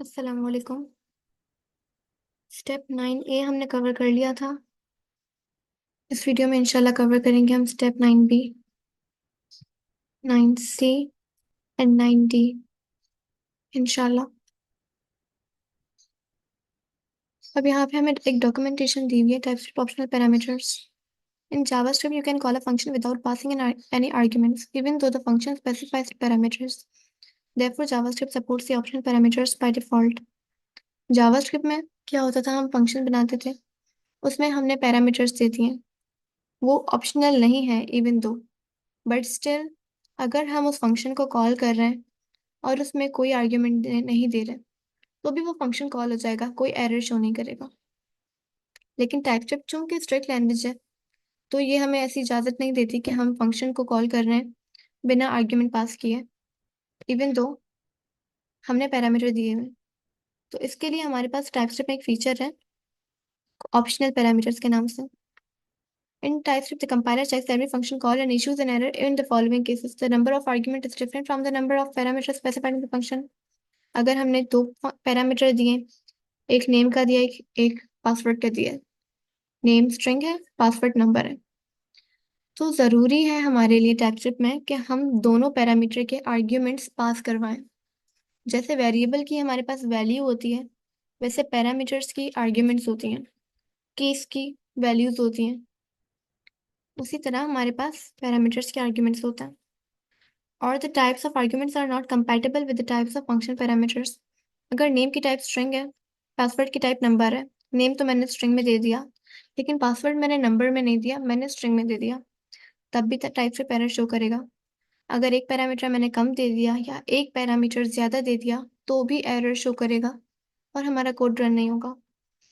अस्सलाम वालेकुम। Step 9A हमने कवर कर लिया था। इस वीडियो में इंशाल्लाह कवर करेंगे हम step 9B, 9C and 9D इंशाल्लाह। अब यहाँ पे हमें एक डॉक्यूमेंटेशन दी हुई है, types of optional parameters. In JavaScript, you can call a function without passing any arguments, even though the function specifies the parameters. Therefore, JavaScript supports the optional parameters by default. JavaScript में क्या होता था, हम function बनाते थे, उसमें हमने parameters they दिए, वो ऑप्शनल नहीं है इवन दो, बट स्टिल अगर हम उस फंक्शन को कॉल कर रहे हैं और उसमें कोई आर्ग्यूमेंट नहीं दे रहे तो भी वो फंक्शन कॉल हो जाएगा, कोई एरर शो नहीं करेगा। लेकिन टाइपस्क्रिप्ट चूंकि स्ट्रिक्ट लैंग्वेज है तो ये हमें ऐसी इजाज़त नहीं देती कि हम फंक्शन को कॉल कर रहे हैं बिना आर्ग्यूमेंट पास किए, इवन दो हमने पैरामीटर दिए हुए। तो इसके लिए हमारे पास टाइपस्क्रिप्ट में एक फीचर है ऑप्शनल पैरामीटर्स के नाम से। In TypeScript, the compiler checks every function call and issues an error in the following cases. The number of argument is different from the number of parameters specified in the function. अगर हमने दो parameter दिए, एक name का दिया, एक password का दिया। नेम स्ट्रिंग है, पासवर्ड नंबर है, तो ज़रूरी है हमारे लिए टाइपस्क्रिप्ट में कि हम दोनों पैरामीटर के आर्ग्यूमेंट्स पास करवाएं। जैसे वेरिएबल की हमारे पास वैल्यू होती है, वैसे पैरामीटर्स की आर्ग्यूमेंट्स होती हैं, कीज की वैल्यूज होती हैं। उसी तरह हमारे पास पैरामीटर्स के आर्ग्यूमेंट्स होते हैं। और the types of arguments are not compatible with the types of function parameters. अगर नेम की टाइप स्ट्रिंग है, पासवर्ड की टाइप नंबर है, नेम तो मैंने स्ट्रिंग में दे दिया, लेकिन पासवर्ड मैंने नंबर में नहीं दिया, मैंने स्ट्रिंग में दे दिया, तब भी टाइप से एरर शो करेगा। अगर एक पैरामीटर मैंने कम दे दिया या एक पैरामीटर ज़्यादा दे दिया तो भी एरर शो करेगा और हमारा कोड रन नहीं होगा।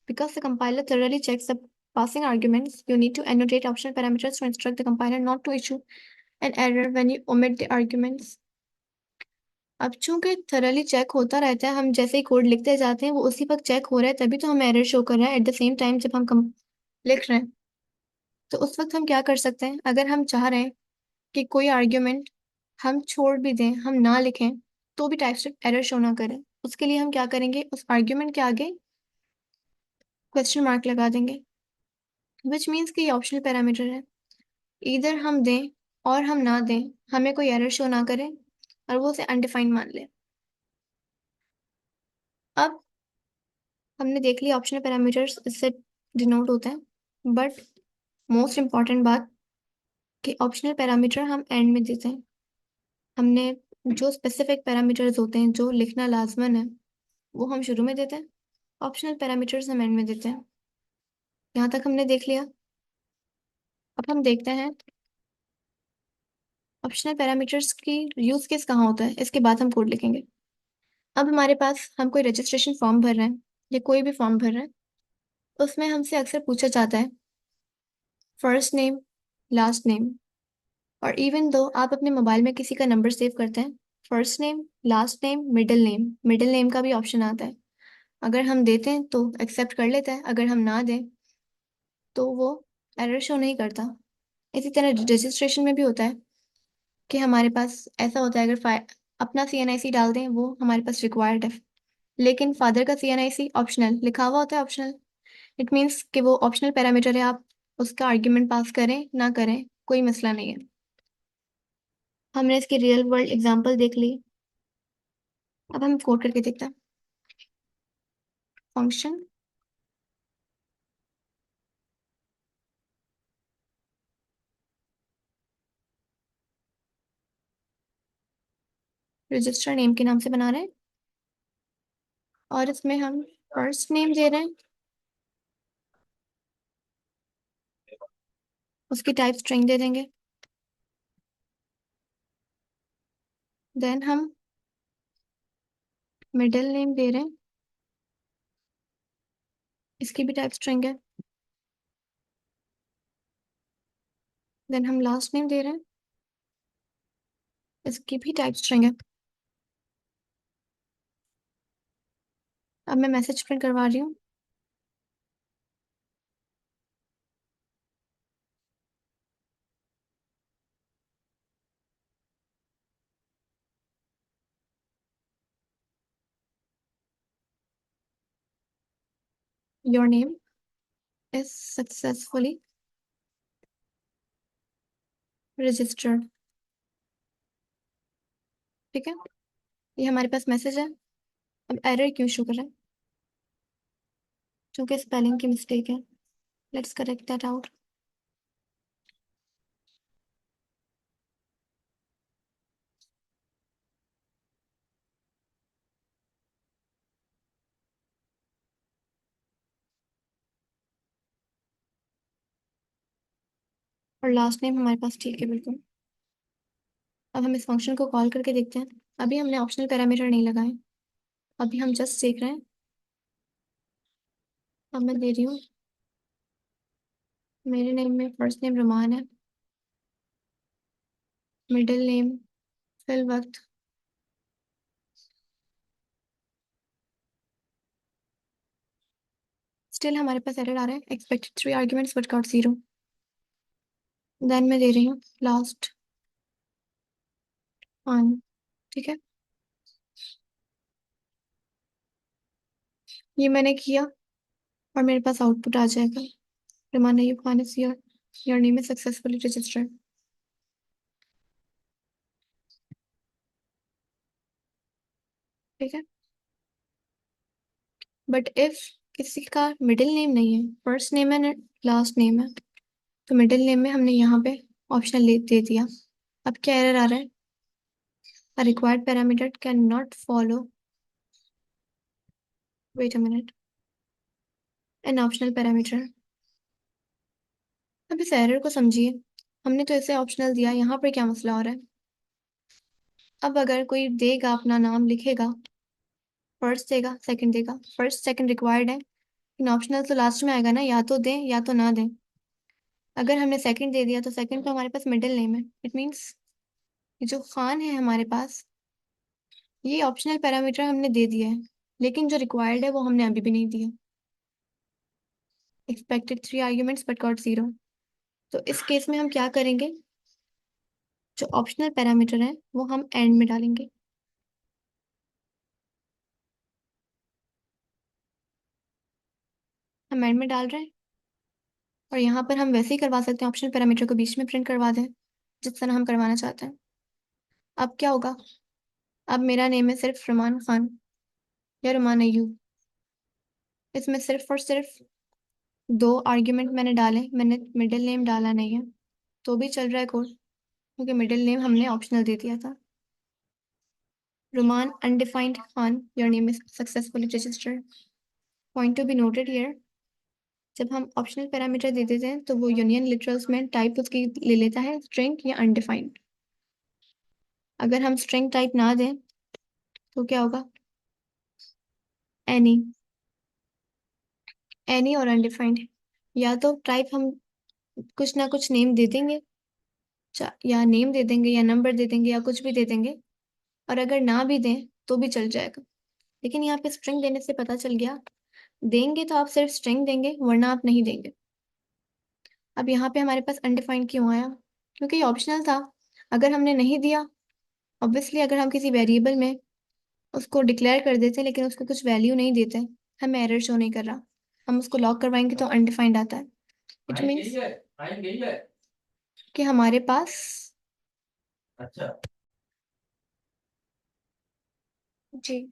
Because the compiler thoroughly checks the passing arguments, you need to annotate optional parameters to instruct the compiler not to issue an error when you omit the arguments. अब चूंकि thoroughly check होता रहता है, हम जैसे ही code लिखते जाते हैं वो उसी वक्त चेक हो रहा है, तभी तो हम एरर शो कर रहे हैं एट द सेम टाइम जब हम लिख रहे हैं। तो उस वक्त हम क्या कर सकते हैं, अगर हम चाह रहे हैं कि कोई आर्ग्यूमेंट हम छोड़ भी दें, हम ना लिखें, तो भी टाइपस्क्रिप्ट एरर शो ना करें, उसके लिए हम क्या करेंगे, उस आर्ग्यूमेंट के आगे क्वेश्चन मार्क लगा देंगे, विच मीन्स कि ये ऑप्शनल पैरामीटर है। इधर हम दें और हम ना दें, हमें कोई एरर शो ना करे और वो उसे अनडिफाइंड मान ले। अब हमने देख लिया ऑप्शनल पैरामीटर्स इससे डिनोट होते हैं, बट मोस्ट इम्पॉर्टेंट बात कि ऑप्शनल पैरामीटर हम एंड में देते हैं। हमने जो स्पेसिफिक पैरामीटर्स होते हैं जो लिखना लाजमन है वो हम शुरू में देते हैं, ऑप्शनल पैरामीटर्स हम एंड में देते हैं। यहाँ तक हमने देख लिया। अब हम देखते हैं ऑप्शनल पैरामीटर्स की यूज केस कहाँ होता है, इसके बाद हम कोड लिखेंगे। अब हमारे पास हम कोई रजिस्ट्रेशन फॉर्म भर रहे हैं या कोई भी फॉर्म भर रहे हैं, तो उसमें हमसे अक्सर पूछा जाता है फर्स्ट नेम, लास्ट नेम, और इवन दो आप अपने मोबाइल में किसी का नंबर सेव करते हैं, first name, last name, middle name का भी ऑप्शन आता है। अगर हम देते हैं तो एक्सेप्ट कर लेता है, अगर हम ना दें तो वो एरर शो नहीं करता। इसी तरह रजिस्ट्रेशन में भी होता है कि हमारे पास ऐसा होता है, अगर अपना CNIC डाल दें वो हमारे पास रिक्वायर्ड है, लेकिन फादर का CNIC ऑप्शनल लिखा हुआ होता है, ऑप्शनल इट मीन्स कि वो ऑप्शनल पैरामीटर है, आप उसका आर्ग्यूमेंट पास करें ना करें कोई मसला नहीं है। हमने इसकी रियल वर्ल्ड एग्जांपल देख ली। अब हम कोड करके देखते हैं। फंक्शन रजिस्टर नेम के नाम से बना रहे हैं और इसमें हम फर्स्ट नेम दे रहे हैं, उसकी टाइप स्ट्रिंग दे देंगे। देन हम मिडिल नेम दे रहे हैं, इसकी भी टाइप स्ट्रिंग है। देन हम लास्ट नेम दे रहे हैं, इसकी भी टाइप स्ट्रिंग है। अब मैं मैसेज प्रिंट करवा रही हूँ। Your name is successfully registered. ठीक है, ये हमारे पास मैसेज है। अब एरर क्यों शो कर रहा है? क्योंकि स्पेलिंग की मिस्टेक है। Let's correct that out. और लास्ट नेम हमारे पास ठीक है बिल्कुल। अब हम इस फंक्शन को कॉल करके देखते हैं। अभी हमने ऑप्शनल पैरामीटर नहीं लगाए, अभी हम जस्ट देख रहे हैं। अब मैं दे रही हूँ, मेरे नेम में फर्स्ट नेम रुमान है, मिडिल नेम फिल वक्त। स्टिल हमारे पास एरर आ रहा है, expected 3 arguments but got 0। Then मैं दे रही हूँ लास्ट वन। ठीक है, ये मैंने किया और मेरे पास आउटपुट आ जाएगा, Ruman Ayyub Khan is your name is successfully registered. ठीक है, बट इफ किसी का मिडिल नेम नहीं है, फर्स्ट नेम है लास्ट नेम है, तो मिडिल नेम में हमने यहाँ पे ऑप्शन दे दिया। अब क्या एरर आ रहा है? A required parameter cannot follow, wait a minute, an optional parameter। अब इस एरर को समझिए, हमने तो इसे ऑप्शनल दिया, यहाँ पर क्या मसला हो रहा है? अब अगर कोई देगा अपना नाम लिखेगा, फर्स्ट देगा सेकंड देगा, फर्स्ट सेकंड रिक्वायर्ड है, इन ऑप्शनल तो लास्ट में आएगा ना, या तो दें या तो ना दें। अगर हमने सेकंड दे दिया तो सेकंड तो हमारे पास मिडिल नेम है, इट मीन्स जो खान है हमारे पास, ये ऑप्शनल पैरामीटर हमने दे दिया है, लेकिन जो रिक्वायर्ड है वो हमने अभी भी नहीं दिया। Expected 3 arguments but got 0। तो इस केस में हम क्या करेंगे? जो ऑप्शनल पैरामीटर है वो हम एंड में डालेंगे। हम एंड में डाल रहे हैं, और यहाँ पर हम वैसे ही करवा सकते हैं, ऑप्शनल पैरामीटर को बीच में प्रिंट करवा दें जिस तरह हम करवाना चाहते हैं। अब क्या होगा? अब मेरा नेम है सिर्फ रुमान खान या रुमान अय्यूब, इसमें सिर्फ और सिर्फ 2 आर्ग्यूमेंट मैंने डाले, मैंने मिडिल नेम डाला नहीं है, तो भी चल रहा है कोड, क्योंकि मिडिल नेम हमने ऑप्शनल दे दिया था। Ruman undefined Khan your name is successfully registered. Point to be noted here, जब हम ऑप्शनल पैरामीटर दे देते हैं तो वो यूनियन लिटरल्स में टाइप उसकी ले लेता है स्ट्रिंग या अनडिफाइंड। अगर हम स्ट्रिंग टाइप ना दें तो क्या होगा? एनी, एनी और अनडिफाइंड, या तो टाइप हम कुछ ना कुछ नेम दे देंगे, या नेम दे देंगे या नंबर दे देंगे या कुछ भी दे देंगे, और अगर ना भी दें तो भी चल जाएगा। लेकिन यहाँ पे स्ट्रिंग देने से पता चल गया, देंगे तो आप सिर्फ स्ट्रिंग देंगे वरना आप नहीं देंगे। अब यहाँ पे हमारे पास अनडिफाइंड क्यों आया? क्योंकि ये ऑप्शनल था। अगर हमने नहीं दिया, ऑब्वियसली अगर हम किसी वेरिएबल में उसको डिक्लेयर कर देते लेकिन उसको कुछ वैल्यू नहीं देते, हमें एरर शो नहीं कर रहा, हम उसको लॉक करवाएंगे तो अनडिफाइंड आता है। इट मीन्स कि हमारे पास, अच्छा जी,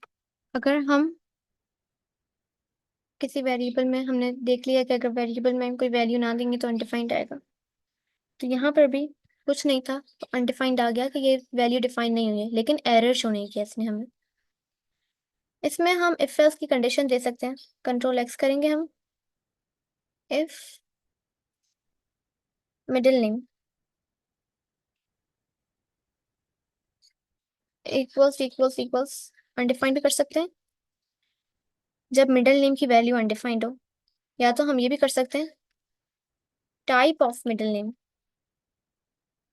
अगर हम किसी वेरिएबल में हमने देख लिया कि अगर वेरिएबल में हम कोई वैल्यू ना देंगे तो अनडिफाइंड आएगा, तो यहाँ पर भी कुछ नहीं था तो अनडिफाइंड आ गया कि ये वैल्यू डिफाइन नहीं हुई है, लेकिन एरर शो नहीं किया इसने हमें। इसमें हम इफ एल्स की कंडीशन दे सकते हैं, कंट्रोल एक्स करेंगे हम, if middle name equals equals equals, undefined भी कर सकते हैं जब मिडिल नेम की वैल्यू अनडिफाइंड हो, या तो हम ये भी कर सकते हैं टाइप ऑफ मिडिल नेम।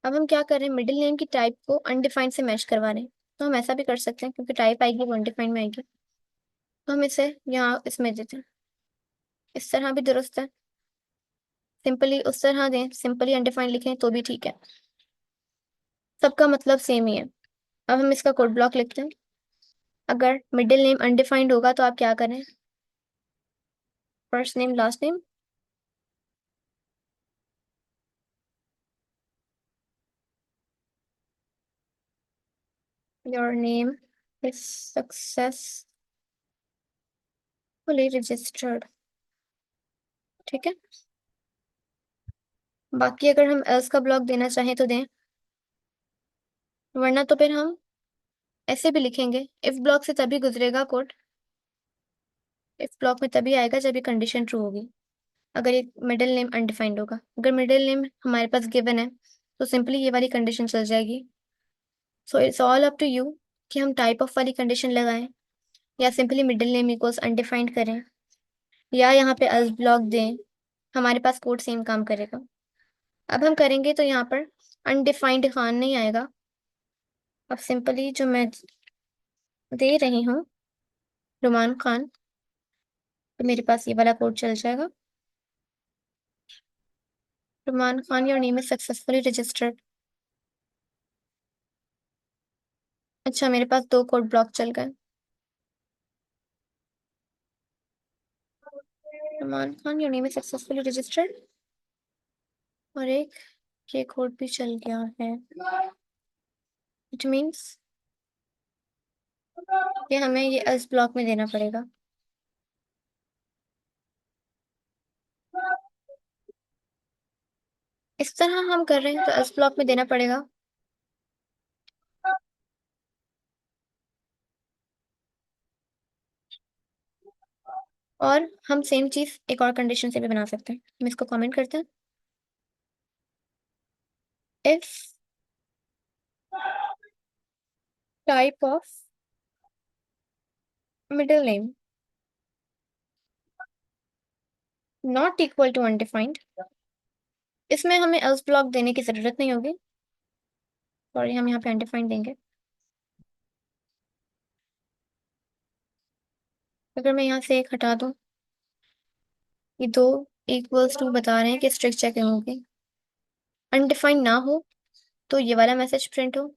अब हम क्या कर रहे हैं, मिडिल नेम की टाइप को अनडिफाइंड से मैच करवा रहे हैं, तो हम ऐसा भी कर सकते हैं क्योंकि टाइप आएगी वो अनडिफाइंड में आएगी, तो हम इसे यहाँ इसमें देते हैं। इस तरह भी दुरुस्त है, सिंपली उस तरह दें, सिंपली अनडिफाइंड लिखें तो भी ठीक है, सबका मतलब सेम ही है। अब हम इसका कोड ब्लॉक लिखते हैं। अगर मिडिल नेम अनडिफाइंड होगा तो आप क्या करें, first name last name. Your name is successfully registered. ठीक है, बाकी अगर हम एल्स का ब्लॉक देना चाहें तो दें, वरना तो फिर हम ऐसे भी लिखेंगे, इफ ब्लॉक से तभी गुजरेगा कोड, इफ ब्लॉक में तभी आएगा जब ये कंडीशन ट्रू होगी, अगर ये मिडिल नेम अनडिफाइंड होगा। अगर मिडिल नेम हमारे पास गिवन है तो सिंपली ये वाली कंडीशन चल जाएगी। So it's all up to you कि हम टाइप ऑफ वाली कंडीशन लगाएं या simply middle name equals undefined करें या यहाँ पे एल्स ब्लॉक दें, हमारे पास कोड सेम काम करेगा। अब हम करेंगे तो यहाँ पर अनडिफाइंड खान नहीं आएगा, अब सिंपली जो मैं दे रही हूँ रुमान खान, तो मेरे पास ये वाला कोड चल जाएगा। Ruman Khan, your name is successfully registered. अच्छा, मेरे पास दो कोड ब्लॉक चल गए। Ruman Khan, your name is successfully registered, और एक ये कोड भी चल गया है। इट मीन्स कि हमें ये एल्स ब्लॉक में देना पड़ेगा। इस तरह हम कर रहे हैं तो एल्स ब्लॉक में देना पड़ेगा। और हम सेम चीज एक और कंडीशन से भी बना सकते हैं, हम इसको कमेंट करते हैं। If type of middle name not equal to undefined, इसमें हमें एल्स ब्लॉक देने की जरूरत नहीं होगी, सॉरी हम यहाँ पे अनडिफाइंड देंगे। अगर मैं यहाँ से एक हटा दूं, ये दो इक्वल्स टू बता रहे हैं कि स्ट्रिक्ट चेकिंग होगी, अनडिफाइंड ना हो तो ये वाला मैसेज प्रिंट हो,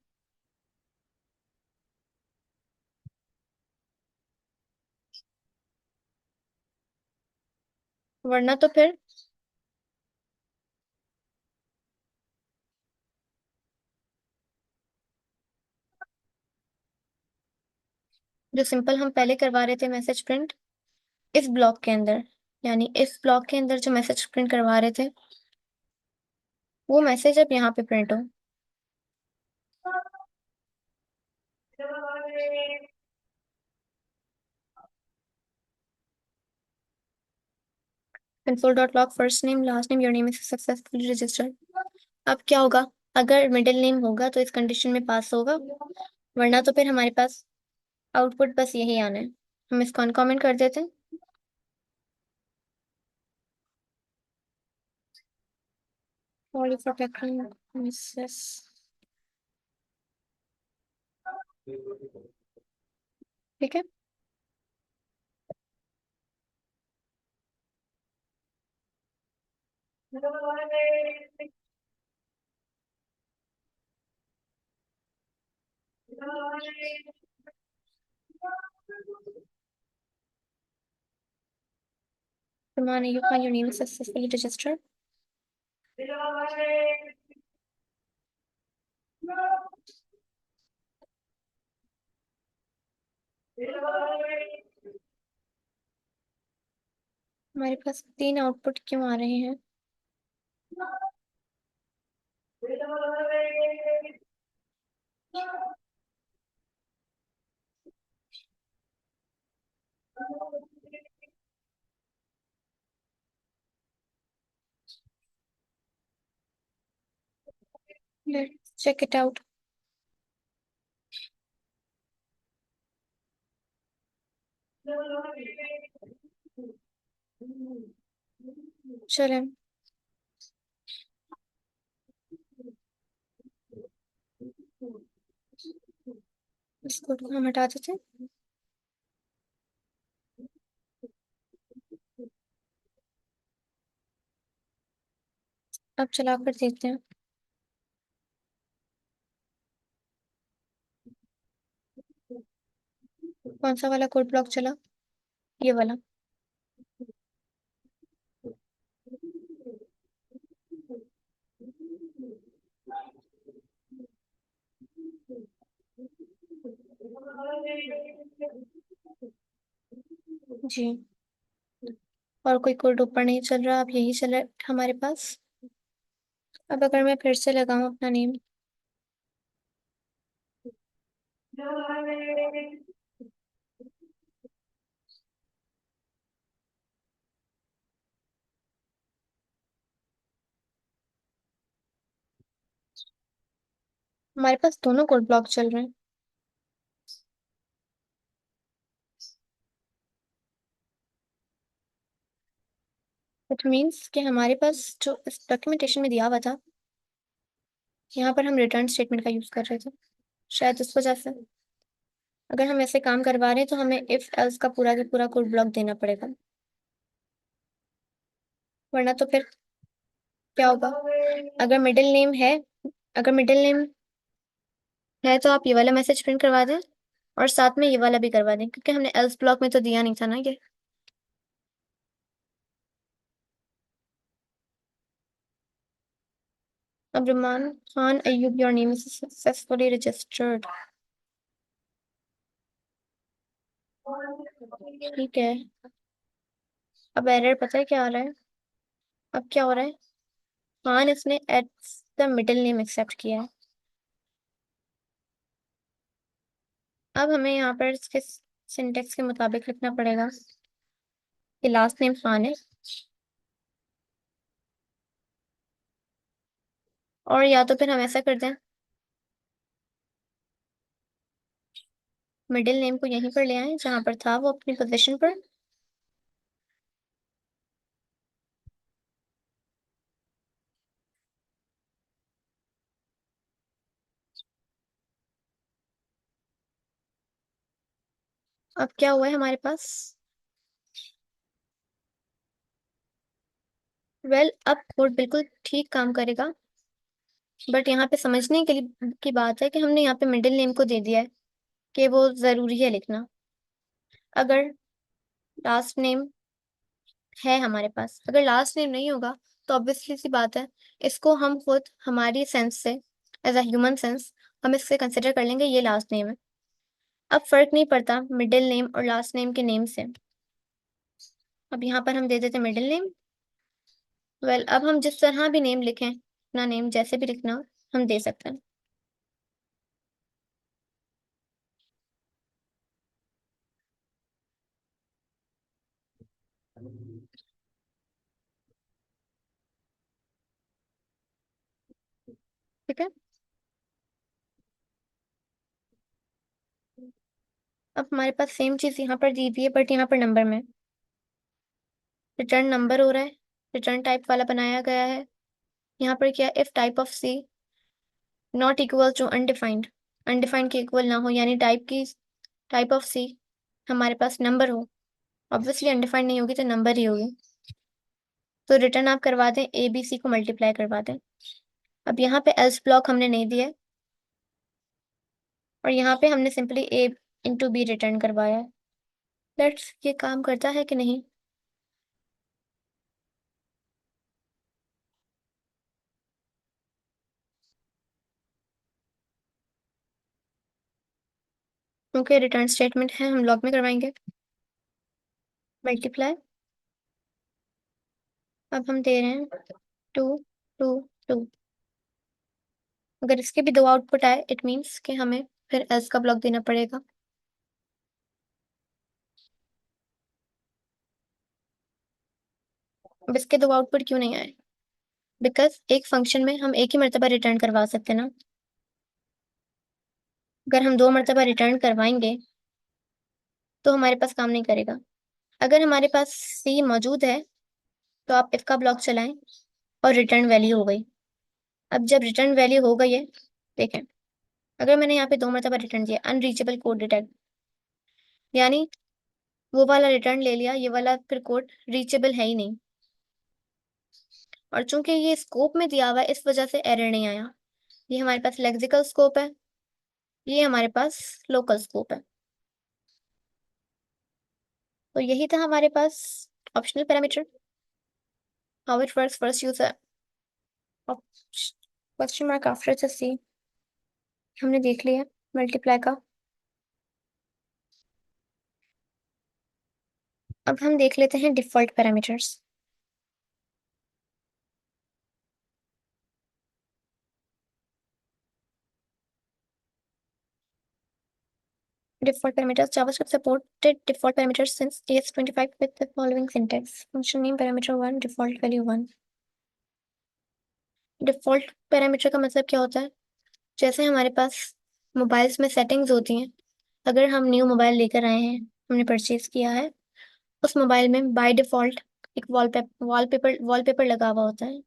वरना तो फिर जो सिंपल हम पहले करवा रहे थे मैसेज प्रिंट इस ब्लॉक के अंदर, यानी इस ब्लॉक के अंदर जो मैसेज प्रिंट करवा रहे थे वो मैसेज अब यहाँ पे प्रिंट हो। Console dot log first name last name your name is successfully registered. अब क्या होगा, अगर मिडिल नेम होगा तो इस कंडीशन में पास होगा, वरना तो फिर हमारे पास आउटपुट बस यही आना है। हम इसको अनकॉमेंट कर देते हैं। Sorry for technical Mrs. ठीक है, Ramana, you find your name is successfully registered. हमारे पास तीन आउटपुट क्यों आ रहे हैं? Let's check it out. चलें, इसको हम हटा देते हैं। अब चला कर देखते हैं कौन सा वाला कोड ब्लॉक चला, ये वाला। जी। और कोई कोड ऊपर नहीं चल रहा, अब यही चल रहा है हमारे पास। अब अगर मैं फिर से लगाऊं अपना नेम, हमारे पास दोनों कोड ब्लॉक चल रहे हैं। इट मीन्स कि हमारे पास जो इस डॉक्यूमेंटेशन में दिया हुआ था, यहाँ पर हम रिटर्न स्टेटमेंट का यूज कर रहे थे, शायद इस वजह से। अगर हम ऐसे काम करवा रहे हैं तो हमें इफ एल्स का पूरा पूरा कोड ब्लॉक देना पड़ेगा, वरना तो फिर क्या होगा। अगर मिडिल नेम है, अगर मिडिल नेम है तो आप ये वाला मैसेज प्रिंट करवा दें, और साथ में ये वाला भी करवा दें, क्योंकि हमने एल्स ब्लॉक में तो दिया नहीं था ना ये। Abdulrahman Khan Ayyub, your name is successfully registered. ठीक है। अब एरर पता है क्या आ रहा है? अब क्या हो रहा है? खान इसने एट्स द मिडिल नेम एक्सेप्ट किया है। अब हमें यहाँ पर इसके सिंटेक्स के मुताबिक लिखना पड़ेगा कि लास्ट नेम खान है, और या तो फिर हम ऐसा कर दें, मिडिल नेम को यहीं पर ले आए जहां पर था वो अपनी पोजीशन पर। अब क्या हुआ है हमारे पास? अब कोड बिल्कुल ठीक काम करेगा, बट यहाँ पे समझने के लिए की बात है कि हमने यहाँ पे मिडिल नेम को दे दिया है कि वो जरूरी है लिखना। अगर लास्ट नेम है हमारे पास, अगर लास्ट नेम नहीं होगा तो ऑब्वियसली सी बात है, इसको हम खुद हमारी सेंस से, एज अ ह्यूमन सेंस, हम इससे कंसिडर कर लेंगे ये लास्ट नेम है। अब फर्क नहीं पड़ता मिडिल नेम और लास्ट नेम के नेम से। अब यहाँ पर हम दे देते मिडिल नेम। अब हम जिस तरह भी नेम लिखें, अपना नेम जैसे भी लिखना हो, हम दे सकते हैं। ठीक है। अब हमारे पास सेम चीज यहाँ पर दी हुई है, बट यहाँ पर नंबर में रिटर्न नंबर हो रहा है, रिटर्न टाइप वाला बनाया गया है। यहाँ पर क्या, if type of C not equal to undefined, undefined के इक्वल ना हो, यानी टाइप ऑफ सी हमारे पास नंबर हो। ऑब्वियसली अनडिफाइंड नहीं होगी तो नंबर ही होगी, तो रिटर्न आप करवा दें ए बी सी को मल्टीप्लाई करवा दें। अब यहाँ पे एल्स ब्लॉक हमने नहीं दिया है, और यहाँ पे हमने सिंपली ए इंटू बी रिटर्न करवाया है। लेट्स, ये काम करता है कि नहीं। क्योंकि रिटर्न स्टेटमेंट है, हम लॉग में करवाएंगे मल्टीप्लाई। अब हम दे रहे हैं 2 2 2। अगर इसके भी दो आउटपुट आए, इट मीन्स कि हमें फिर एल्स का ब्लॉक देना पड़ेगा। अब इसके दो आउटपुट क्यों नहीं आए? बिकॉज एक फंक्शन में हम एक ही मर्तबा रिटर्न करवा सकते हैं ना। अगर हम दो मर्तबा रिटर्न करवाएंगे तो हमारे पास काम नहीं करेगा। अगर हमारे पास सी मौजूद है तो आप इफ का ब्लॉक चलाएं और रिटर्न वैल्यू हो गई। अब जब रिटर्न वैल्यू हो गई है, देखें, अगर मैंने यहाँ पे दो मरतबा रिटर्न दिया अनरीचेबल कोड डिटेक्ट, यानी वो वाला रिटर्न ले लिया, ये वाला फिर कोड रीचेबल है ही नहीं। और चूंकि ये स्कोप में दिया हुआ है, इस वजह से एरर नहीं आया। ये हमारे पास लेक्सिकल स्कोप है, ये हमारे पास लोकल स्कोप है। तो यही था हमारे पास optional parameter. How it works, first use question mark after C, हमने देख लिया मल्टीप्लाई का। अब हम देख लेते हैं default parameters. Default parameters. JavaScript supported default parameters since AS25 with the following syntax. Function name parameter 1, default value 1. Default parameter का मतलब क्या होता है? जैसे हमारे पास मोबाइल्स में सेटिंग्स होती हैं, अगर हम न्यू मोबाइल लेकर आए हैं, हमने परचेज किया है, उस मोबाइल में बाय डिफॉल्ट एक वॉलपेपर लगा हुआ होता है।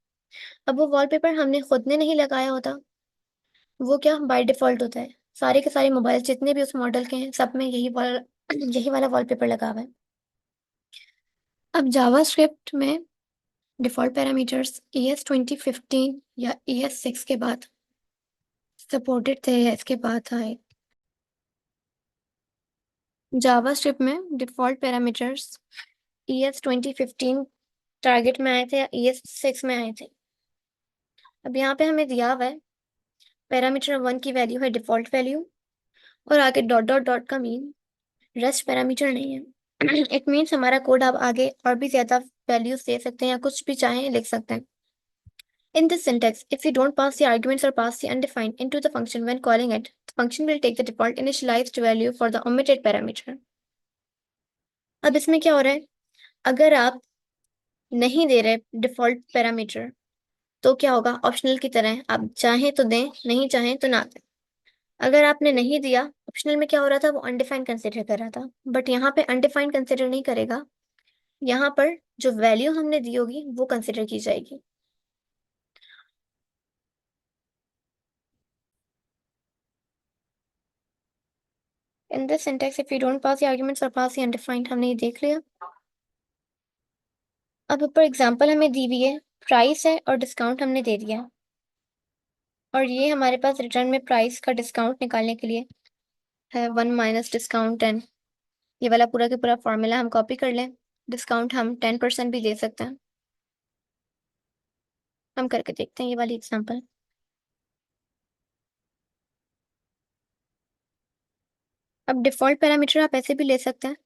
अब वो वॉलपेपर हमने खुद ने नहीं लगाया होता, वो क्या बाय डिफॉल्ट होता है। सारे के सारे मोबाइल जितने भी उस मॉडल के हैं, सब में यही वाला वॉलपेपर लगा हुआ है। अब जावास्क्रिप्ट में डिफॉल्ट पैरामीटर्स ES 2015 या ES6 के बाद सपोर्टेड थे या इसके बाद आए। जावास्क्रिप्ट में डिफॉल्ट पैरामीटर्स ES 2015 टारगेट में आए थे या ES6 में आए थे। अब यहाँ पे हमें दिया हुआ है पैरामीटर 1 की वैल्यू है डिफॉल्ट वैल्यू, और आगे डॉट डॉट डॉट का मीन रेस्ट पैरामीटर नहीं है। इट मीन्स हमारा कोड आप आगे और भी ज्यादा वैल्यूज दे सकते हैं या कुछ भी चाहें लिख सकते हैं। In this syntax, if we don't pass the arguments or pass the undefined into the function when calling it, the function will take the default initialized value for the omitted parameter. अब इसमें क्या हो रहा है? अगर आप नहीं दे रहे डिफॉल्ट पैरामीटर, तो क्या होगा? ऑप्शनल की तरह आप चाहें तो दें, नहीं चाहें तो ना दें। अगर आपने नहीं दिया, ऑप्शनल में क्या हो रहा था? वो अनडिफाइंड कंसिडर कर रहा था, बट यहाँ पे अनडिफाइंड कंसिडर नहीं करेगा। यहाँ पर जो वैल्यू हमने दी होगी वो कंसिडर की जाएगी। In this syntax, if you don't pass the arguments or pass the undefined, हमने ये देख लिया। अब ऊपर एग्जांपल हमें दी हुई है, प्राइस है और डिस्काउंट हमने दे दिया, और ये हमारे पास रिटर्न में प्राइस का डिस्काउंट निकालने के लिए है 1 माइनस डिस्काउंट 10। ये वाला पूरा के पूरा फॉर्मूला हम कॉपी कर लें। डिस्काउंट हम 10% भी दे सकते हैं। हम करके देखते हैं ये वाली एग्जांपल। अब डिफॉल्ट पैरामीटर आप ऐसे भी ले सकते हैं।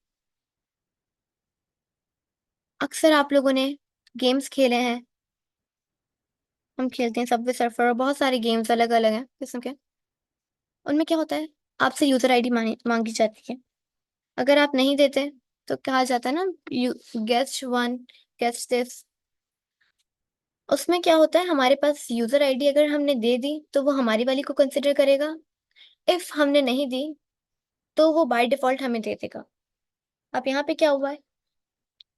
अक्सर आप लोगों ने गेम्स खेले हैं, हम खेलते हैं सबवे सर्फर और बहुत सारे गेम्स अलग अलग हैं किस्म के। उनमें क्या होता है? आपसे यूजर आईडी मांगी जाती है। अगर आप नहीं देते तो कहा जाता है ना, you guessed one, guest this. उसमें क्या होता है? हमारे पास यूजर आईडी अगर हमने दे दी तो वो हमारी वाली को कंसिडर करेगा। इफ हमने नहीं दी तो वो बाय डिफॉल्ट हमें दे देगा। अब यहाँ पे क्या हुआ है?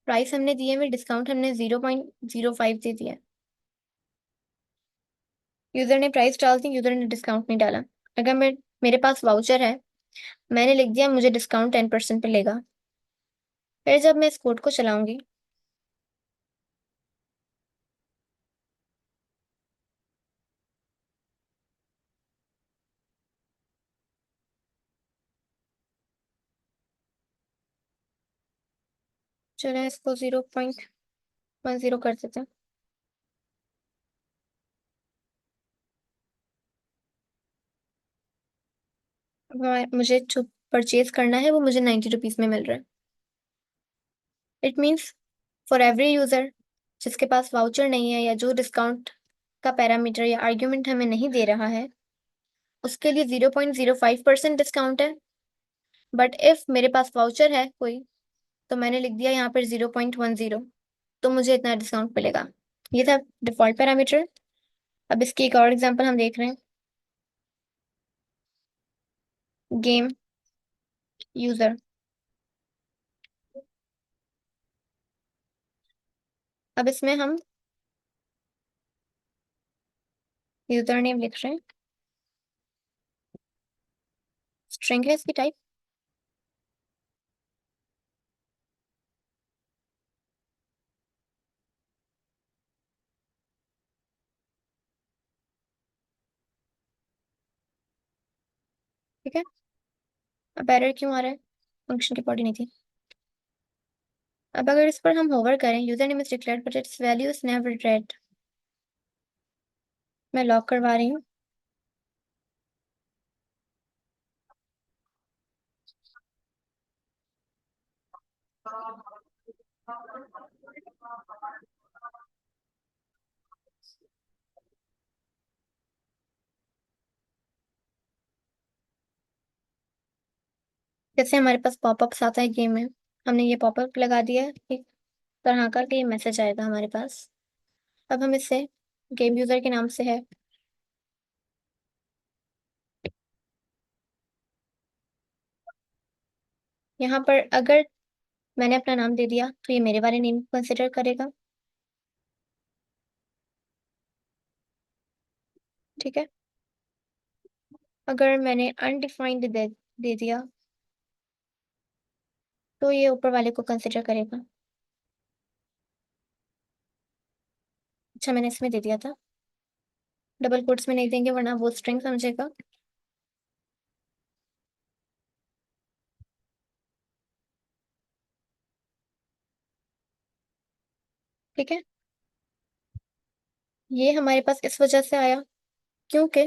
प्राइस हमने दिए में डिस्काउंट हमने 0.05 दे दिया। यूजर ने प्राइस डाल दी, यूजर ने डिस्काउंट नहीं डाला। अगर मेरे पास वाउचर है, मैंने लिख दिया मुझे डिस्काउंट 10% पे लेगा। फिर जब मैं इस कोड को चलाऊंगी, चलो इसको 0.10 कर देते हैं। मुझे जो परचेज करना है वो मुझे 90 रुपीज में मिल रहा है। It means for every user जिसके पास वाउचर नहीं है या जो डिस्काउंट का पैरामीटर या आर्ग्यूमेंट हमें नहीं दे रहा है, उसके लिए 0.05% डिस्काउंट है। बट इफ मेरे पास वाउचर है कोई, तो मैंने लिख दिया यहाँ पर 0.10, तो मुझे इतना डिस्काउंट मिलेगा। ये था डिफॉल्ट पैरामीटर। अब इसकी एक और एग्जांपल हम देख रहे हैं, गेम यूजर। अब इसमें हम यूजर नेम लिख रहे हैं, स्ट्रिंग है इसकी टाइप। ठीक है। अब एरर क्यों आ रहा है? फंक्शन की बॉडी नहीं थी। अब अगर इस पर हम होवर करें, user name is declared but it's value is never red. मैं लॉक करवा रही हूँ। जैसे हमारे पास पॉपअप्स आता है गेम में, हमने ये पॉपअप लगा दिया है एक तरह का कि ये मैसेज आएगा हमारे पास। अब हम इसे गेम यूजर के नाम से है। यहाँ पर अगर मैंने अपना नाम दे दिया तो ये मेरे वाले नेम को कंसिडर करेगा। ठीक है। अगर मैंने अनडिफाइंड दे दिया तो ये ऊपर वाले को कंसिडर करेगा। अच्छा, मैंने इसमें दे दिया था, डबल कोट्स में नहीं देंगे वरना वो स्ट्रिंग समझेगा। ठीक है। ये हमारे पास इस वजह से आया क्योंकि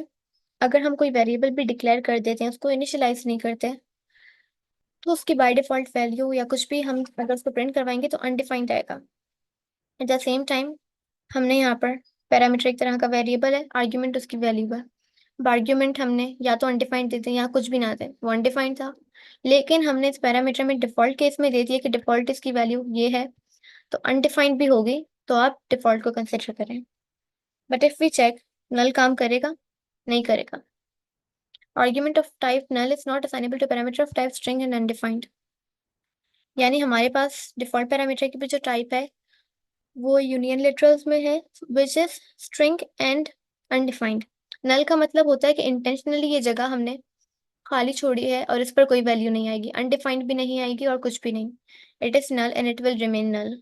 अगर हम कोई वेरिएबल भी डिक्लेयर कर देते हैं, उसको इनिशियलाइज नहीं करते, तो उसकी बाय डिफॉल्ट वैल्यू या कुछ भी हम अगर उसको प्रिंट करवाएंगे तो अनडिफाइंड आएगा। एट द सेम टाइम हमने यहाँ पर पैरामीटर एक तरह का वेरिएबल है, आर्ग्यूमेंट उसकी वैल्यू है। अब आर्ग्यूमेंट हमने या तो अनडिफाइंड दे दें या कुछ भी ना दें, वो अनडिफाइंड था, लेकिन हमने इस पैरामीटर में डिफॉल्ट केस में दे दिया कि डिफॉल्ट इसकी वैल्यू ये है, तो अनडिफाइंड भी होगी, तो आप डिफॉल्ट को कंसिडर करें। But if we check, null काम करेगा? नहीं करेगा। Argument of type null is not assignable to parameter of type string and undefined. यानी हमारे पास डिफॉल्ट पैरामीटर की भी जो टाइप है वो यूनियन लिटरल्स में है, which is string and undefined. Null का मतलब होता है कि इंटेंशनली ये जगह हमने खाली छोड़ी है और इस पर कोई वैल्यू नहीं आएगी, अनडिफाइंड भी नहीं आएगी और कुछ भी नहीं। It is null and it will remain null.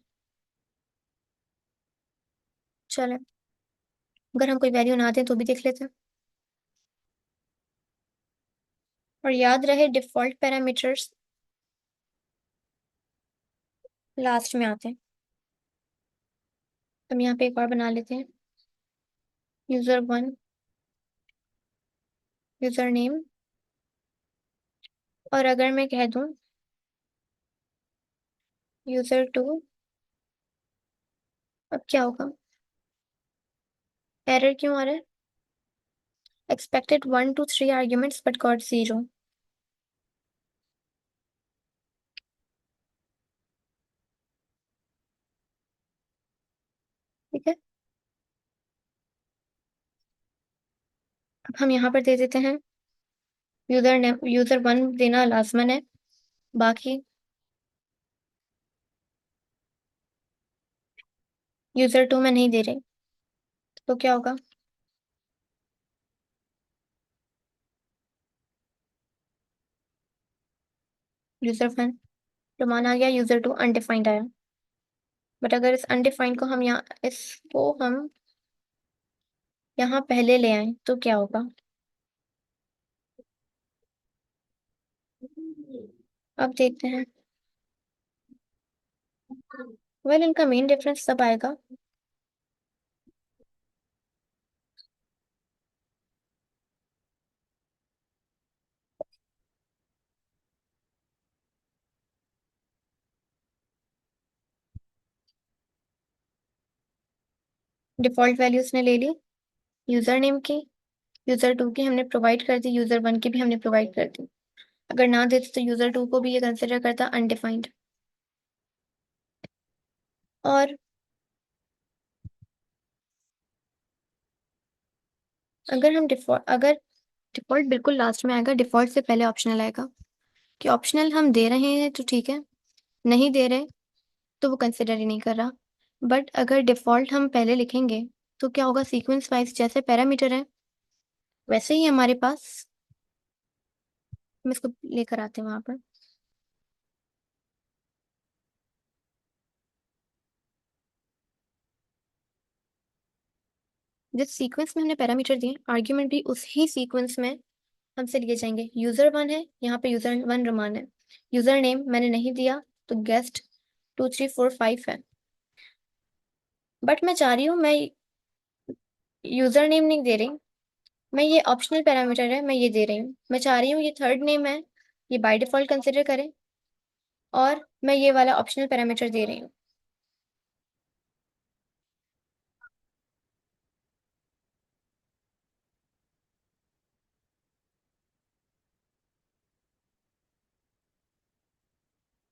चलो, अगर हम कोई वैल्यू ना दें तो भी देख लेते हैं। और याद रहे डिफॉल्ट पैरामीटर्स लास्ट में आते हैं। हम यहाँ पे एक और बना लेते हैं, यूजर वन, यूजर नेम। और अगर मैं कह दूं यूजर टू, अब क्या होगा? एरर क्यों आ रहा है? Expected 1 to 3 arguments but got 0। ठीक है। अब हम यहाँ पर दे देते हैं यूजर नेम, यूजर वन देना लाजमन है, बाकी यूजर टू में नहीं दे रहे, तो क्या होगा? यूजर वन तो मान आ गया, यूजर टू अनडिफाइंड आया। बट अगर इस अनडिफाइंड को हम यहाँ, इसको हम यहाँ पहले ले आए तो क्या होगा? अब देखते हैं। वेल, इनका मेन डिफरेंस तब आएगा डिफॉल्ट वैल्यूज ने ले ली यूजर नेम की, यूजर टू की हमने प्रोवाइड कर दी, यूजर वन की भी हमने प्रोवाइड कर दी। अगर ना देते तो यूजर टू को भी ये कंसिडर करता अनडिफाइंड। और अगर डिफॉल्ट बिल्कुल लास्ट में आएगा, डिफॉल्ट से पहले ऑप्शनल आएगा, कि ऑप्शनल हम दे रहे हैं तो ठीक है, नहीं दे रहे तो वो कंसिडर ही नहीं कर रहा। बट अगर डिफॉल्ट हम पहले लिखेंगे तो क्या होगा? सीक्वेंस वाइज जैसे पैरामीटर है वैसे ही हमारे पास, हम इसको लेकर आते हैं वहां पर। जिस सीक्वेंस में हमने पैरामीटर दिए, आर्ग्यूमेंट भी उसी सीक्वेंस में हमसे लिए जाएंगे। यूजर वन है, यहाँ पे यूजर वन रोमान है। यूजर नेम मैंने नहीं दिया तो गेस्ट 2 3 4 5 है। बट मैं चाह रही हूँ, मैं यूजर नेम नहीं दे रही, मैं ये ऑप्शनल पैरामीटर है मैं ये दे रही हूँ, मैं चाह रही हूँ ये थर्ड नेम है, ये बाय डिफॉल्ट कंसिडर करें, और मैं ये वाला ऑप्शनल पैरामीटर दे रही हूँ।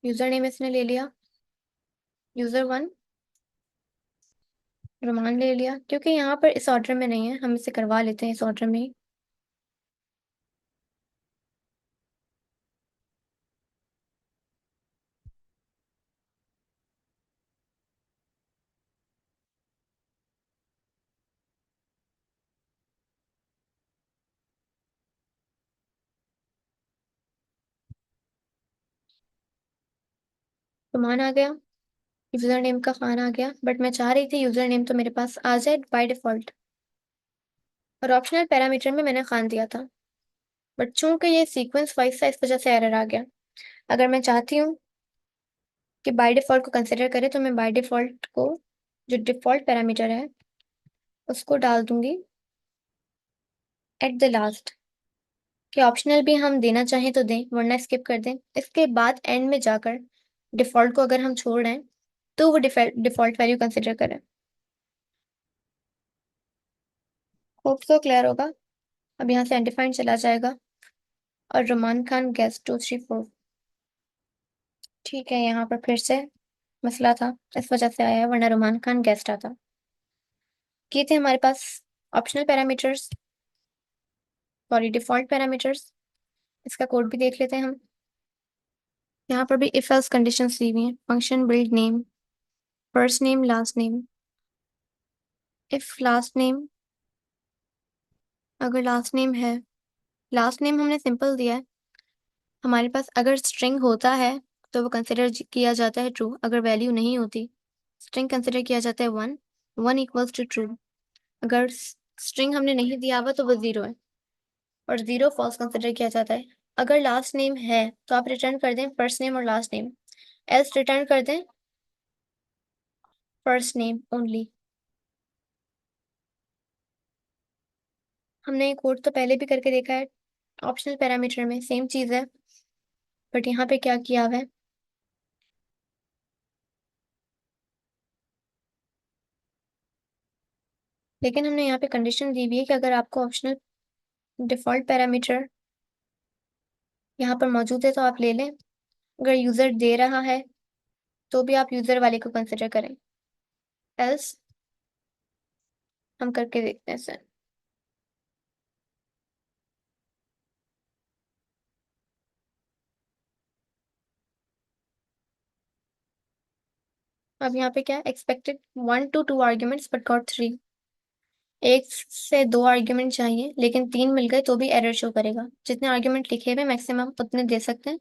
यूजर नेम इसने ले लिया, user1 रोमान ले लिया, क्योंकि यहाँ पर इस ऑर्डर में नहीं है, हम इसे करवा लेते हैं इस ऑर्डर में ही। रोमान आ गया, यूजर नेम का खान आ गया, बट मैं चाह रही थी यूजर नेम तो मेरे पास आ जाए बाय डिफॉल्ट, और ऑप्शनल पैरामीटर में मैंने खान दिया था, बट चूंकि ये सीक्वेंस वाइज था इस वजह से एरर आ गया। अगर मैं चाहती हूँ कि बाय डिफॉल्ट को कंसिडर करें तो मैं बाय डिफॉल्ट को, जो डिफॉल्ट पैरामीटर है, उसको डाल दूंगी एट द लास्ट, कि ऑप्शनल भी हम देना चाहें तो दें वरना स्किप कर दें। इसके बाद एंड में जाकर डिफॉल्ट को अगर हम छोड़ रहे हैं तो वो डिफॉल्ट वैल्यू कंसिडर करें। होप सो क्लियर होगा। अब यहाँ से अनडिफाइंड चला जाएगा और रोमान खान गेस्ट 234। ठीक है, यहाँ पर फिर से मसला था, इस वजह से आया है, वरना रोमान खान गेस्ट आता। ये थे हमारे पास optional parameters, sorry default parameters. इसका कोड भी देख लेते हैं हम। यहाँ पर भी इफ एल्स कंडीशंस दी हुई हैं, function build name, first name last name. If last name, अगर लास्ट नेम है, लास्ट नेम हमने सिंपल दिया है, हमारे पास अगर स्ट्रिंग होता है तो वो कंसिडर किया जाता है ट्रू, अगर वैल्यू नहीं होती स्ट्रिंग कंसिडर किया जाता है 1, 1 इक्वल्स टू ट्रू। अगर स्ट्रिंग हमने नहीं दिया हुआ तो वो 0 है, और 0 फॉल्स कंसिडर किया जाता है। अगर लास्ट नेम है तो आप रिटर्न कर दें फर्स्ट नेम और लास्ट नेम, एल्स रिटर्न कर दें फर्स्ट नेम ओनली। हमने ये कोड तो पहले भी करके देखा है, ऑप्शनल पैरामीटर में सेम चीज़ है, बट यहाँ पे क्या किया हुआ है, लेकिन हमने यहाँ पे कंडीशन दी हुई है कि अगर आपको ऑप्शनल डिफॉल्ट पैरामीटर यहाँ पर मौजूद है तो आप ले लें, अगर यूज़र दे रहा है तो भी आप यूज़र वाले को कंसिडर करें, एल्स हम करके देखते हैं सर। अब यहाँ पे क्या expected 1 to 2 arguments but got 3, एक से दो आर्ग्यूमेंट चाहिए लेकिन 3 मिल गए तो भी एरर शो करेगा। जितने आर्ग्यूमेंट लिखे हुए मैक्सिमम उतने दे सकते हैं,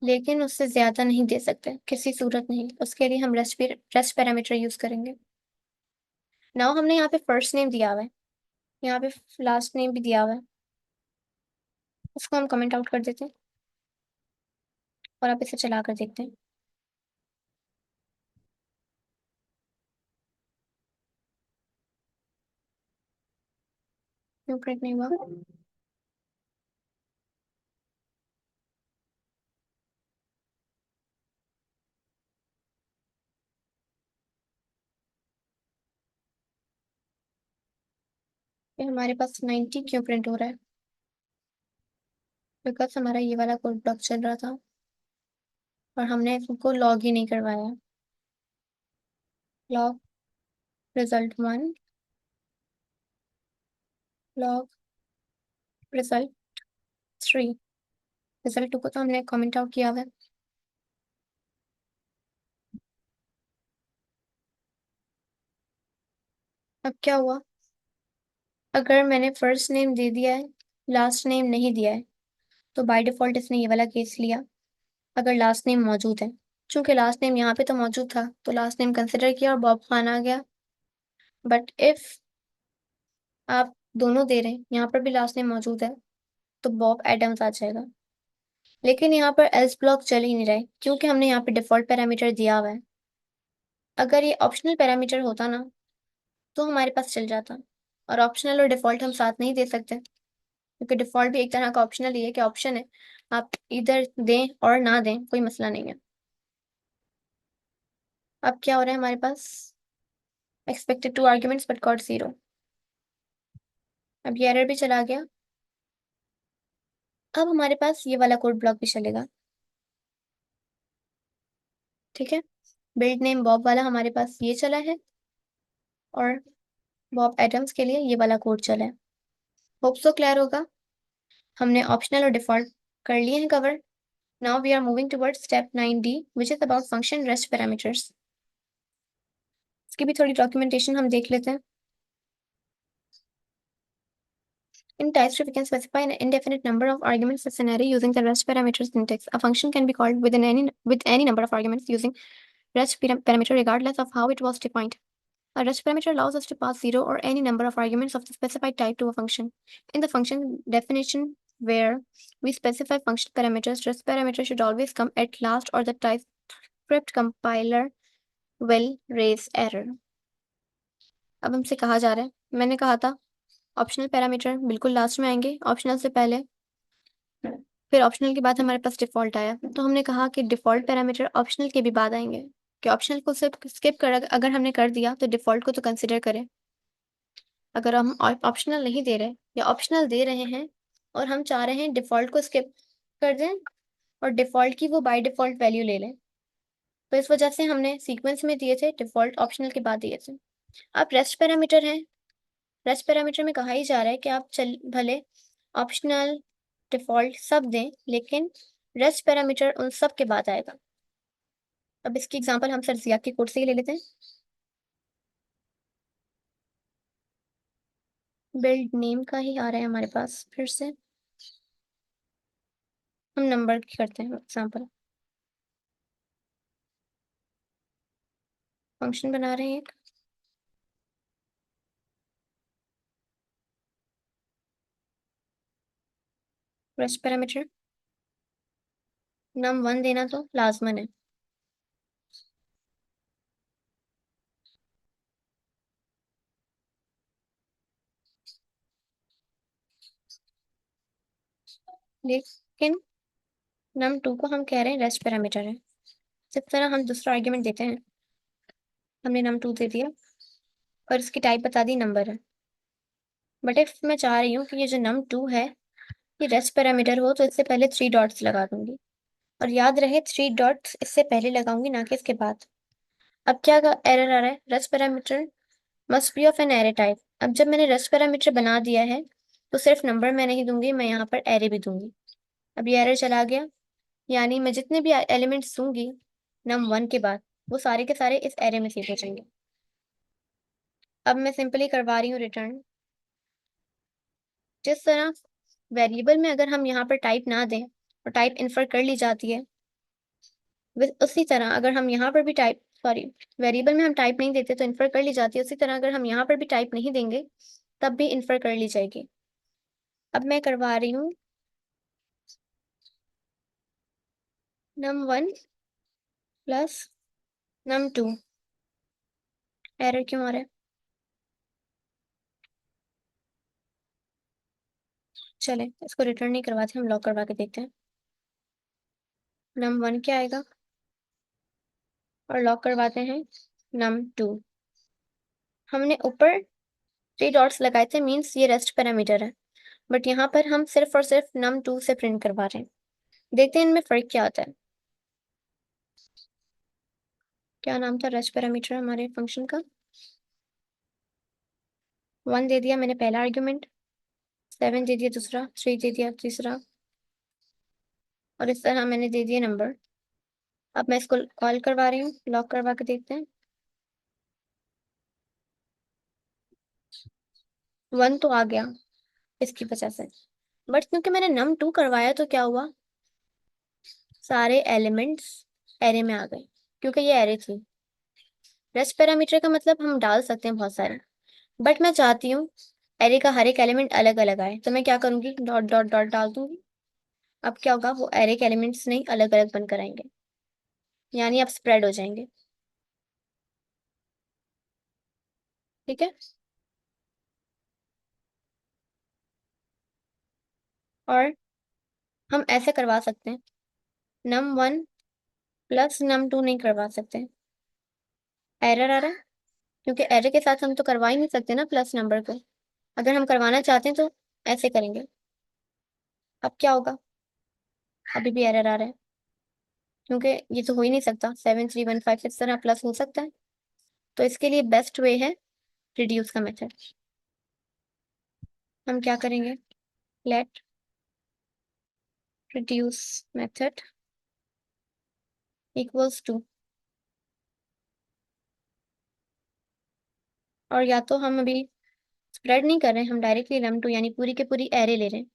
लेकिन उससे ज्यादा नहीं दे सकते किसी सूरत नहीं, उसके लिए हम रेस्ट पैरामीटर यूज करेंगे। नाउ हमने यहाँ पे फर्स्ट नेम दिया हुआ है, यहाँ पे लास्ट नेम भी दिया हुआ है, उसको हम कमेंट आउट कर देते हैं और आप इसे चला कर देखते हैं। क्यों प्रिंट नहीं हुआ? ये हमारे पास 90 क्यों प्रिंट हो रहा है? बिकॉज हमारा ये वाला कोड ब्लॉक चल रहा था और हमने इसको लॉग ही नहीं करवाया। Log result1, log result3। result2 को तो हमने कमेंट आउट किया हुआ है। अब क्या हुआ, अगर मैंने फर्स्ट नेम दे दिया है लास्ट नेम नहीं दिया है तो बाय डिफॉल्ट इसने ये वाला केस लिया। अगर लास्ट नेम मौजूद है, चूंकि लास्ट नेम यहाँ पे तो मौजूद था तो लास्ट नेम कंसिडर किया और बॉब खान आ गया। बट इफ आप दोनों दे रहे हैं, यहाँ पर भी लास्ट नेम मौजूद है, तो बॉब एडम्स आ जाएगा। लेकिन यहाँ पर एल्स ब्लॉक चल ही नहीं रहा है क्योंकि हमने यहाँ पे डिफॉल्ट पैरामीटर दिया हुआ है। अगर ये ऑप्शनल पैरामीटर होता ना तो हमारे पास चल जाता, और ऑप्शनल और डिफॉल्ट हम साथ नहीं दे सकते, क्योंकि डिफॉल्ट भी एक तरह का ऑप्शनल ही है कि ऑप्शन है, आप इधर दें और ना दें कोई मसला नहीं है। अब क्या हो रहा है हमारे पास, एक्सपेक्टेड 2 आर्ग्यूमेंट्स बट गॉट 0। अब ये एरर भी चला गया। अब हमारे पास ये वाला कोड ब्लॉक भी चलेगा, ठीक है, बिल्ड नेम बॉब वाला हमारे पास ये चला है और बॉब एडम्स के लिए ये वाला कोड चला है। होप सो क्लियर होगा। हमने ऑप्शनल और डिफॉल्ट कर लिए हैं cover. Now we are moving towards step 9D which is about function rest parameters. इसकी भी थोड़ी डॉक्यूमेंटेशन हम देख लेते हैं। In TypeScript, we can specify an indefinite number of arguments as an array using the rest parameter syntax. A function can be called with any number of arguments using rest parameter regardless of how it was defined. A rest parameter allows us to pass 0 or any number of arguments of the specified type to a function. In the function definition where we specify function parameters, rest parameter should always come at last or the TypeScript compiler will raise error. अब हमसे कहा जा रहा है, मैंने कहा था optional parameter बिल्कुल लास्ट में आएंगे, ऑप्शनल से पहले, फिर ऑप्शनल के बाद हमारे पास डिफॉल्ट आया, तो हमने कहा कि डिफॉल्ट पैरामीटर ऑप्शनल के भी बाद आएंगे, कि ऑप्शनल को सिर्फ स्किप कर अगर हमने कर दिया तो डिफॉल्ट को तो कंसिडर करें। अगर हम ऑप्शनल नहीं दे रहे या ऑप्शनल दे रहे हैं और हम चाह रहे हैं डिफॉल्ट को स्किप कर दें और डिफॉल्ट की वो बाय डिफॉल्ट वैल्यू ले लें, तो इस वजह से हमने सीक्वेंस में दिए थे, डिफॉल्ट ऑप्शनल के बाद दिए थे। अब रेस्ट पैरामीटर है, रेस्ट पैरामीटर में कहा ही जा रहा है कि आप भले ऑप्शनल डिफॉल्ट सब दें लेकिन रेस्ट पैरामीटर उन सब के बाद आएगा। अब इसकी एग्जांपल हम सर जिया के कोड से ही ले लेते हैं। बिल्ड नेम का ही आ रहा है हमारे पास, फिर से हम नंबर की करते हैं एग्जांपल। फंक्शन बना रहे हैं एक, रेस्ट पैरामीटर num1 देना तो लाजमन है। लेकिन num2 को हम कह रहे हैं रेस्ट पैरामीटर है। इस तरह हम दूसरा आर्ग्यूमेंट देते हैं, हमने num2 दे दिया और इसकी टाइप बता दी नंबर है। बट इफ मैं चाह रही हूँ कि ये जो num2 है ये रेस्ट पैरामीटर हो तो इससे पहले 3 डॉट्स लगा दूंगी, और याद रहे 3 डॉट्स इससे पहले लगाऊंगी ना कि इसके बाद। अब क्या एरर आ रहा है, rest parameter must be of an array type. अब जब मैंने रेस्ट पैरामीटर बना दिया है तो सिर्फ नंबर मैं नहीं दूंगी, मैं यहाँ पर एरे भी दूंगी। अब ये एरर चला गया, यानी मैं जितने भी एलिमेंट्स दूंगी num1 के बाद वो सारे के सारे इस एरे में सेव हो जाएंगे। अब मैं सिंपली करवा रही हूँ रिटर्न। जिस तरह वेरिएबल में अगर हम यहाँ पर टाइप ना दें और टाइप इन्फर कर ली जाती है, उसी तरह अगर हम यहाँ पर भी टाइप वेरिएबल में हम टाइप नहीं देते तो इन्फर कर ली जाती है, उसी तरह अगर हम यहाँ पर भी टाइप नहीं देंगे तब भी इन्फर कर ली जाएगी। अब मैं करवा रही हूँ num1 प्लस num2। एरर क्यों आ रहा है? चले इसको रिटर्न नहीं करवाते, हम लॉक करवा के देखते हैं। num1 क्या आएगा और लॉक करवाते हैं num2। हमने ऊपर 3 डॉट्स लगाए थे, मीन्स ये रेस्ट पैरामीटर है, बट यहाँ पर हम सिर्फ और सिर्फ num2 से प्रिंट करवा रहे हैं। देखते हैं इनमें फर्क क्या आता है। क्या नाम था रेस्ट पैरामीटर हमारे फंक्शन का? 1 दे दिया मैंने पहला आर्ग्यूमेंट, 7 दे दिया दूसरा, 3 दे दिया तीसरा, और इस तरह मैंने दे दिया नंबर। अब मैं इसको कॉल करवा रही हूँ, लॉक करवा के देखते हैं। 1 तो आ गया इसकी वजह से, बट क्योंकि मैंने num2 करवाया तो क्या हुआ, सारे एलिमेंट्स एरे में आ गए क्योंकि ये एरे थी। रेस्ट पैरामीटर का मतलब हम डाल सकते हैं बहुत सारे, बट मैं चाहती हूँ एरे का हर एक एलिमेंट अलग अलग आए, तो मैं क्या करूंगी, डॉट डॉट डॉट डाल दूंगी। अब क्या होगा, वो एरे के एलिमेंट्स नहीं अलग अलग बनकर आएंगे, यानी अब स्प्रेड हो जाएंगे। ठीक है, और हम ऐसे करवा सकते हैं, num1 प्लस num2 नहीं करवा सकते, एरर आ रहा है, क्योंकि एरे के साथ हम तो करवा ही नहीं सकते ना प्लस नंबर को। अगर हम करवाना चाहते हैं तो ऐसे करेंगे। अब क्या होगा, अभी भी एरर आ रहा है। क्योंकि ये तो हो ही नहीं सकता, 7 3 1 5 6 तरह प्लस हो सकता है। तो इसके लिए बेस्ट वे है रिड्यूस का मेथड। हम क्या करेंगे, let reduce method equals to, और या तो हम अभी स्प्रेड नहीं कर रहे हैं, हम डायरेक्टली num2 यानी पूरी के पूरी एरे ले रहे हैं।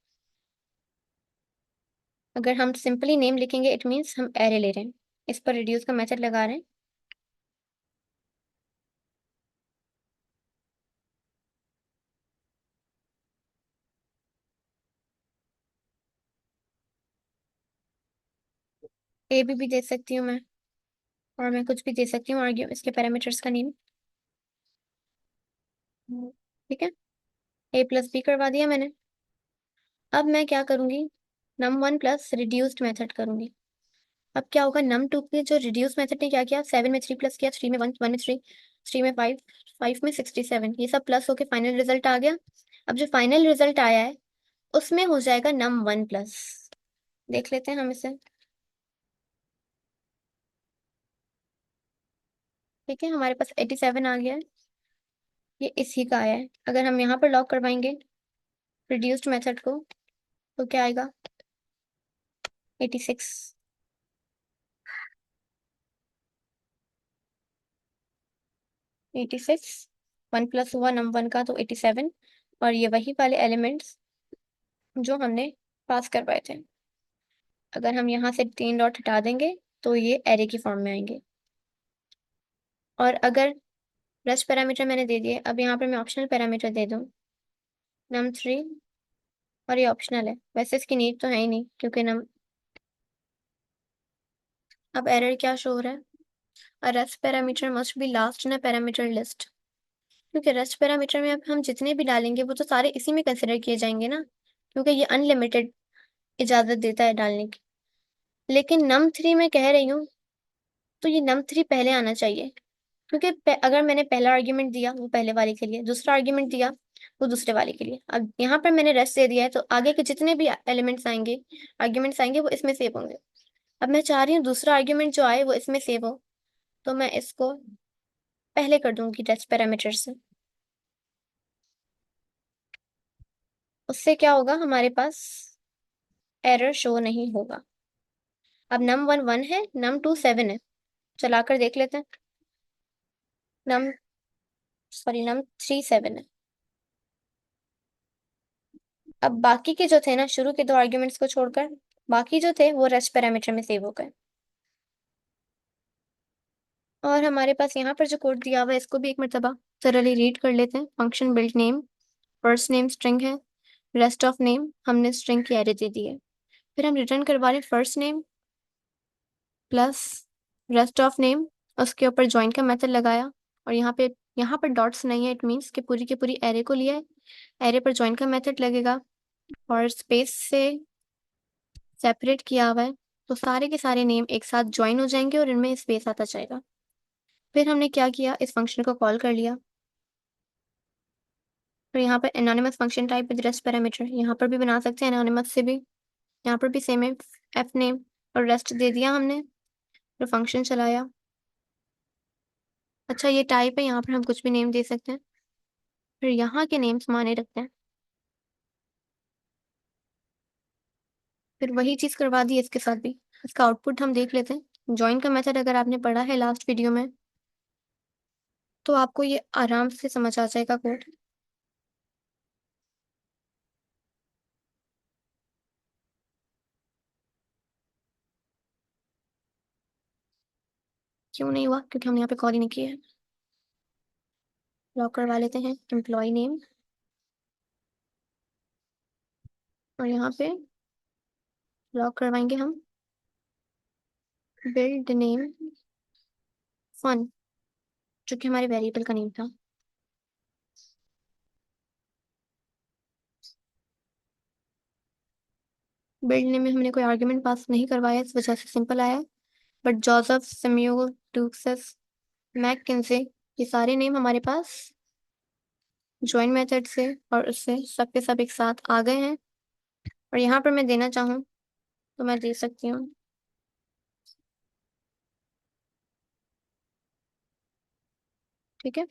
अगर हम सिंपली नेम लिखेंगे इट मीन्स हम एरे ले रहे हैं। इस पर रिड्यूस का मेथड लगा रहे हैं। ए भी दे सकती हूँ मैं, और मैं कुछ भी दे सकती हूँ आर्ग्यू इसके पैरामीटर्स का नेम। ठीक है, ए प्लस बी करवा दिया मैंने। अब मैं क्या करूंगी, num1 प्लस रिड्यूस्ड मेथड करूंगी। अब क्या होगा, num2 के जो रिड्यूस मेथड ने क्या किया, 7 में 3 प्लस किया, 3 में 1, 1 में 3, 3 में 5, 5 में 67, ये सब प्लस होके फाइनल रिजल्ट आ गया। अब जो फाइनल रिजल्ट आया है उसमें हो जाएगा num1 प्लस। देख लेते हैं हम इसे। ठीक है, हमारे पास 87 आ गया है, ये इसी का आया है। अगर हम यहाँ पर लॉक करवाएंगे रिड्यूस्ड मेथड को तो क्या आएगा, 86। 86, 1 प्लस हुआ num1 का तो 87, और ये वही वाले एलिमेंट्स जो हमने पास करवाए थे। अगर हम यहाँ से 3 डॉट हटा देंगे तो ये एरे की फॉर्म में आएंगे। और अगर रेस्ट पैरामीटर मैंने दे दिए, अब यहाँ पर मैं ऑप्शनल पैरामीटर दे दूँ num3, और ये ऑप्शनल है, वैसे इसकी नीड तो है ही नहीं क्योंकि नम। अब एरर क्या शो हो रहा है, a rest parameter must be last in a parameter list. क्योंकि रेस्ट पैरामीटर में अब हम जितने भी डालेंगे वो तो सारे इसी में कंसिडर किए जाएंगे ना, क्योंकि ये अनलिमिटेड इजाजत देता है डालने की। लेकिन num3 में कह रही हूँ तो ये num3 पहले आना चाहिए, क्योंकि अगर मैंने पहला आर्ग्यूमेंट दिया वो पहले वाले के लिए, दूसरा आर्ग्यूमेंट दिया वो दूसरे वाले के लिए, अब यहाँ पर मैंने रेस्ट दे दिया है तो आगे के जितने भी एलिमेंट्स आएंगे, आर्ग्यूमेंट्स आएंगे, वो इसमें सेव होंगे। अब मैं चाह रही हूँ दूसरा आर्ग्यूमेंट जो आए वो इसमें सेव हो, तो मैं इसको पहले कर दूंगी रेस्ट पैरामीटर से। उससे क्या होगा, हमारे पास एरर शो नहीं होगा। अब num1 1 है, num2 7 है, चलाकर देख लेते हैं। नम num3 7 है। अब बाकी के जो थे ना, शुरू के 2 आर्ग्यूमेंट्स को छोड़कर बाकी जो थे वो रेस्ट पैरामीटर में सेव हो गए। और हमारे पास यहाँ पर जो कोड दिया हुआ है इसको भी एक मरतबा सरली रीड कर लेते हैं। Function built name, first name string है, रेस्ट ऑफ नेम हमने स्ट्रिंग की एरे दे दी है। फिर हम रिटर्न करवा रहे हैं first name plus rest of name, उसके ऊपर ज्वाइन का मेथड लगाया, और यहाँ पर डॉट्स नहीं है, इट मीन्स कि पूरी की पूरी एरे को लिया है। एरे पर ज्वाइन का मेथड लगेगा और स्पेस से सेपरेट किया हुआ है, तो सारे के सारे नेम एक साथ ज्वाइन हो जाएंगे और इनमें स्पेस आता जाएगा। फिर हमने क्या किया, इस फंक्शन को कॉल कर लिया, और यहाँ पर anonymous function type with rest parameter, यहाँ पर भी बना सकते हैं एनोनिमस से भी। यहाँ पर भी सेम है, एफ नेम और रेस्ट दे दिया हमने, फिर फंक्शन चलाया। अच्छा ये टाइप है, यहाँ पर हम कुछ भी नेम दे सकते हैं, फिर यहाँ के नेम्स माने रखते हैं। फिर वही चीज़ करवा दी इसके साथ भी। इसका आउटपुट हम देख लेते हैं। ज्वाइन का मेथड अगर आपने पढ़ा है लास्ट वीडियो में तो आपको ये आराम से समझ आ जाएगा कोड। क्यों नहीं हुआ, क्योंकि हमने यहाँ पे कॉल ही नहीं किया है। लॉक करवा लेते हैं एम्प्लॉय नेम, और यहाँ पे लॉक करवाएंगे हम बिल्ड नेम फन, जो कि हमारे वेरिएबल का नेम था। बिल्ड नेम में हमने कोई आर्ग्यूमेंट पास नहीं करवाया, इस वजह से सिंपल आया है। बट जोसेफ, सैमुअल, टूक्सस, मैककिंसे, ये सारे नेम हमारे पास ज्वाइन मेथड से और उससे सब के सब एक साथ आ गए हैं। और यहाँ पर मैं देना चाहूँ तो मैं दे सकती हूँ ठीक है,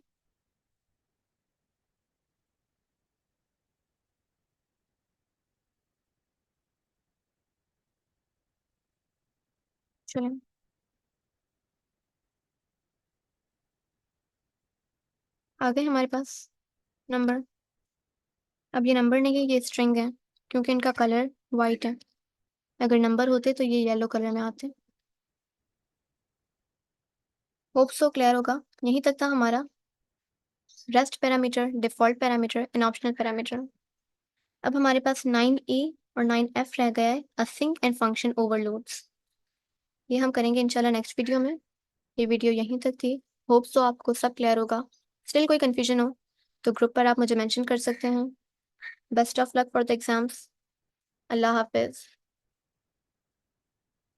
चलिए आ गए हमारे पास नंबर। अब ये नंबर नहीं है, ये स्ट्रिंग है, क्योंकि इनका कलर वाइट है। अगर नंबर होते तो ये येलो कलर में आते। होप सो क्लियर होगा। यहीं तक था हमारा rest parameter, default parameter and optional parameter. अब हमारे पास 9E और 9F रह गया है, असिंक एंड फंक्शन ओवरलोड्स। ये हम करेंगे इंशाल्लाह नेक्स्ट वीडियो में। ये वीडियो यहीं तक थी। होप सो आपको सब क्लियर होगा। स्टिल कोई कन्फ्यूजन हो तो ग्रुप पर आप मुझे मेंशन कर सकते हैं। Best of luck for the exams. अल्लाह हाफिज़।